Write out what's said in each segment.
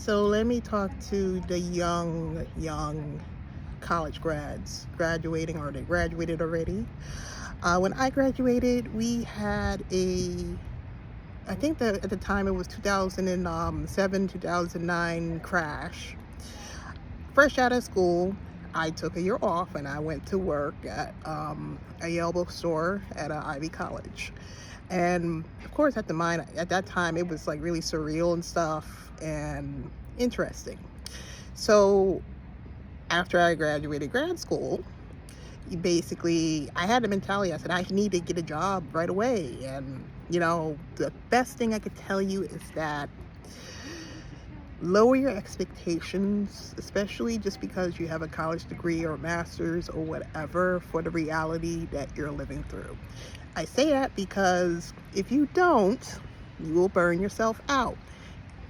So let me talk to the young college grads graduating, or they graduated already. When I graduated, we had I think that at the time it was 2007, 2009 crash. Fresh out of school, I took a year off and I went to work at a Yale bookstore at Ivy College. And of course, at that time, it was like really surreal and stuff and interesting. So after I graduated grad school, I had the mentality. I said I need to get a job right away. And the best thing I could tell you is that lower your expectations, especially just because you have a college degree or a master's or whatever, for the reality that you're living through. I say that because if you don't, you will burn yourself out.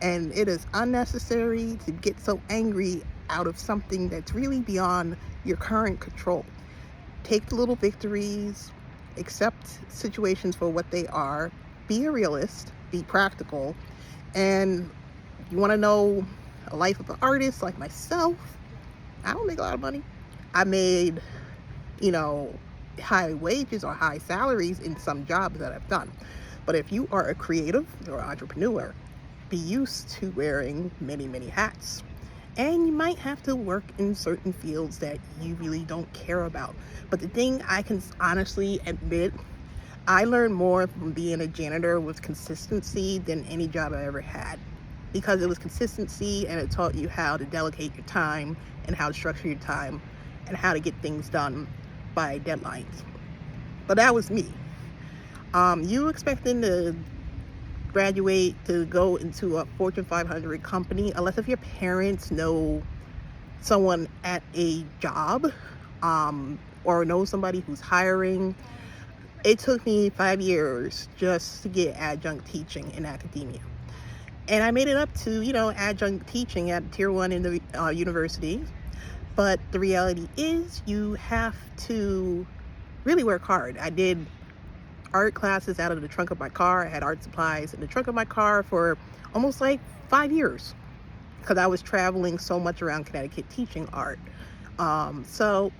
And it is unnecessary to get so angry out of something that's really beyond your current control. Take the little victories, accept situations for what they are, be a realist, be practical, and you want to know a life of an artist like myself. I don't make a lot of money. I made, you know, high wages or high salaries in some jobs that I've done. But if you are a creative or entrepreneur, be used to wearing many, many hats. And you might have to work in certain fields that you really don't care about. But the thing I can honestly admit, I learned more from being a janitor with consistency than any job I ever had, because it was consistency and it taught you how to delegate your time and how to structure your time and how to get things done by deadlines. But that was me. You expecting to graduate to go into a Fortune 500 company, unless if your parents know someone at a job, or know somebody who's hiring. It took me 5 years just to get adjunct teaching in academia. And I made it up to, adjunct teaching at tier one in the university. But the reality is you have to really work hard. I did art classes out of the trunk of my car. I had art supplies in the trunk of my car for almost like 5 years because I was traveling so much around Connecticut teaching art. So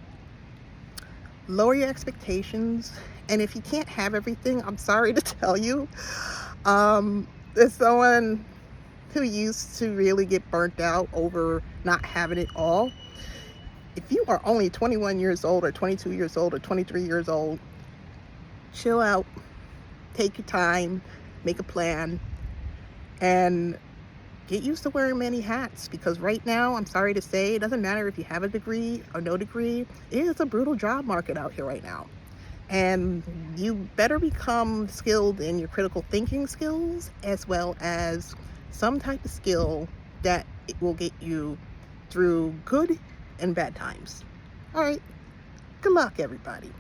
lower your expectations. And if you can't have everything, I'm sorry to tell you, as someone who used to really get burnt out over not having it all, if you are only 21 years old or 22 years old or 23 years old, chill out, take your time, make a plan, and get used to wearing many hats. Because right now, I'm sorry to say, it doesn't matter if you have a degree or no degree, it is a brutal job market out here right now. And you better become skilled in your critical thinking skills, as well as some type of skill that it will get you through good and bad times. All right, good luck, everybody.